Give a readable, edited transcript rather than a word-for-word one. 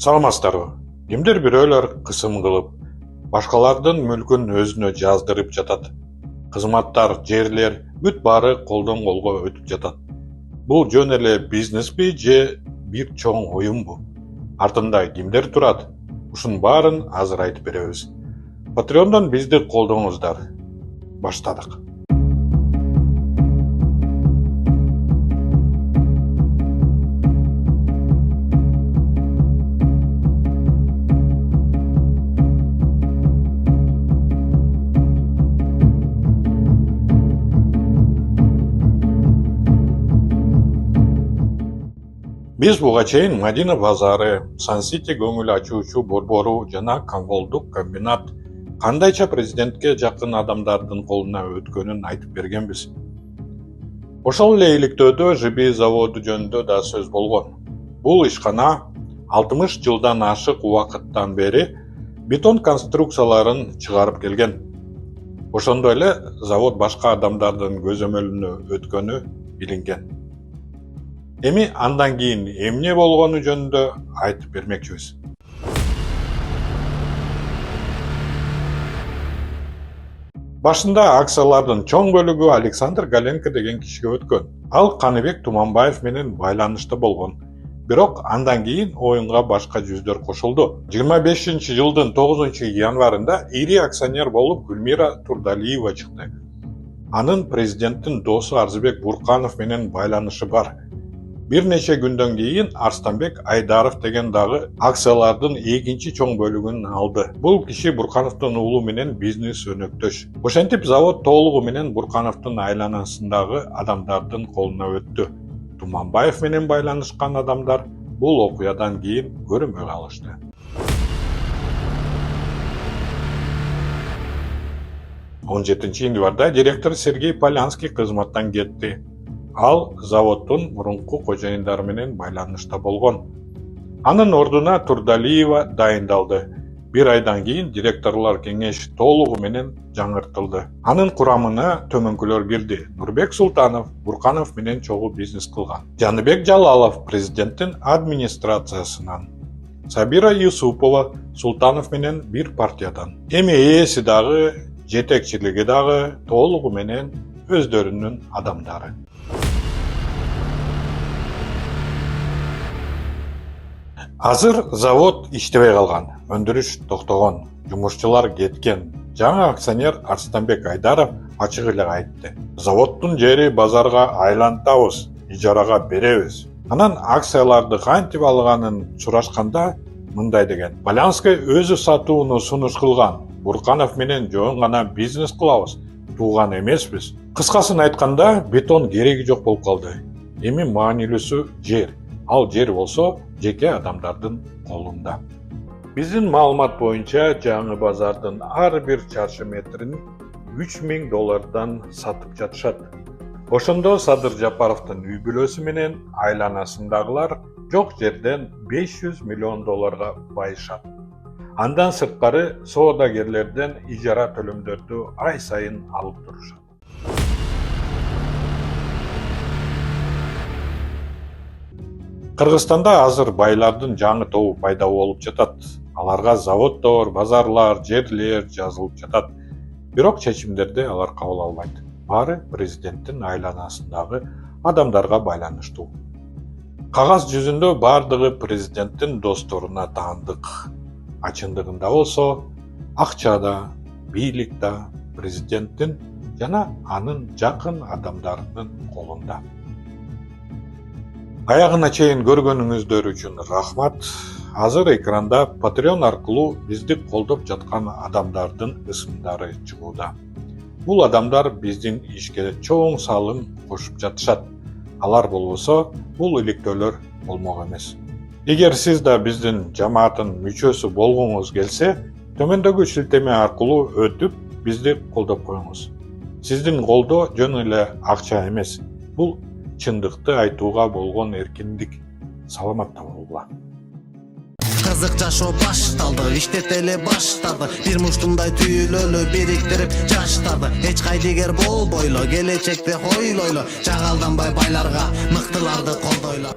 Саламатсыздарбы? Кимдир бирөөлөр кысым кылып, башкалардын мүлкүн өзүнө жаздырып жатат. Кызматтар, жерлер бүт баары колдон колго өтүп жатат. Бул жөн эле бизнеспи же бир чоң оюнбу? Артында кимдер турат? Ушунун баарын азыр айтып беребиз. Patreon'dan бизди колдоңуздар. Баштадык. Биз буга чейин Мадина базары, Сан-Сити көңүл ачуучу борбору жана комболдук комбинат кандайча президентке жакын адамдардын колуна өткөнүн айтып бергенбиз. Ошол эле иликтөөдө ЖБ заводу жөнүндө да сөз болгон. Бул ишкана 60 жылдан ашык убакыттан бери бетон конструкцияларын чыгарып келген. Ошондой эле завод башка адамдардын көзөмөлүнө өткөнү билинген. Эми андан кийин эмне болгону жөнүндө айтып бермекчибиз. Башында акциялардын чоң бөлүгү Александр Галенко деген кишиге өткөн. Ал Каныбек Туманбаев менен байланышта болгон. Бирок андан кийин оюнга башка жүздөр кошулду. 25-жылдын 9-январында ири акционер болуп Гүлмира Турдалиева чыкты. Анын президенттин досу Арзыбек Бурканов менен байланышы бар. Бир нече күндөн кийин Арстанбек Айдаров деген дагы акциялардын экинчи чоң бөлүгүн алды. Бул киши Буркановдун уулу менен бизнес өнөктөш. Ошентип завод толугу менен Буркановдун айланасындагы адамдардын колуна өттү. Туманбаев менен байланышкан адамдар бул окуядан кийин көрүнбөй калышты. Он 7-январда директор Сергей Полянский кызматтан кетти. Ал заводдун мурунку кожоюндары менен байланышта болгон. Анын ордуна Турдалиева дайындалды. Бир айдан кийин директорлор кеңеш толугу менен жаңыртылды. Анын курамына төмөнкүлөр кирди. Нурбек Султанов Бурканов менен чогуу бизнес кылган. Жаныбек Жалалов президенттин администрациясынан. Сабира Юсупова Султанов менен бир партиядан. Эми ээси дагы, жетекчилиги дагы толугу менен өздөрүнүн адамдары. Азыр завод иштебей калган, өндүрүш токтогон, жумушчулар кеткен. Жаңы акционер Арстанбек Айдаров ачык эле айтты. Заводдун жери базарга айлантабыз, ижарага беребиз. Анан акцияларды кантип алганын сурашканда мындай деген. Полянский өзү сатууну сунуш кылган. Бурканов менен жөн гана бизнес кылабыз, тууган эмеспиз. Кыскасын айтканда, бетон кереги жок болуп калды. Эми маанилүүсү жер. Ал жер болсо жеке адамдардын колунда. Биздин маалымат боюнча жаңы базардын ар бир чарчы метрин $3000 сатып жатышат. Ошондо Садыр Жапаровдун үй бүлөсү менен айланасындагылар жок жерден $500 миллион байышат. Андан сырткары соодагерлерден ижара төлөмдөрдү ай сайын алып турушат. Кыргызстанда азыр байлардын жаңы тобу пайда болуп жатат. Аларга заводдор, базарлар, жерлер жазылып жатат. Бирок чечимдерди алар кабыл албайт. Баары президенттин айланасындагы адамдарга байланыштуу. Кагаз жүзүндө бардыгы президенттин досторуна таандык. Ачындыгында болсо, акчада, бийликте президенттин жана анын жакын адамдарынын колунда. Аягына чейин көргөнүңүздөр үчүн рахмат. Азыр экранда Patreon аркылуу бизди колдоп жаткан адамдардын ысымдары чыгууда. Бул адамдар биздин ишке чоң салым кошуп жатышат. Алар болбосо, бул иликтөөлөр болмок эмес. Эгер сиз да биздин жамааттын мүчөсү болгоңуз келсе, төмөндөгү шилтеме аркылуу өтүп бизди колдоп коюңуз. Сиздин колдоо жөн эле акча эмес. Бул чындыкты айтууга болгон эркиндик. Саламатта болгула. Кызык жашоо башталды, иштет эле баштады. Бир муштундай түйүлөлү бириктирип жаштарды. Эч кайдыгер болбойло, келечекте ойлойло. Жагалданбай байларга, мыктыларды колдойло.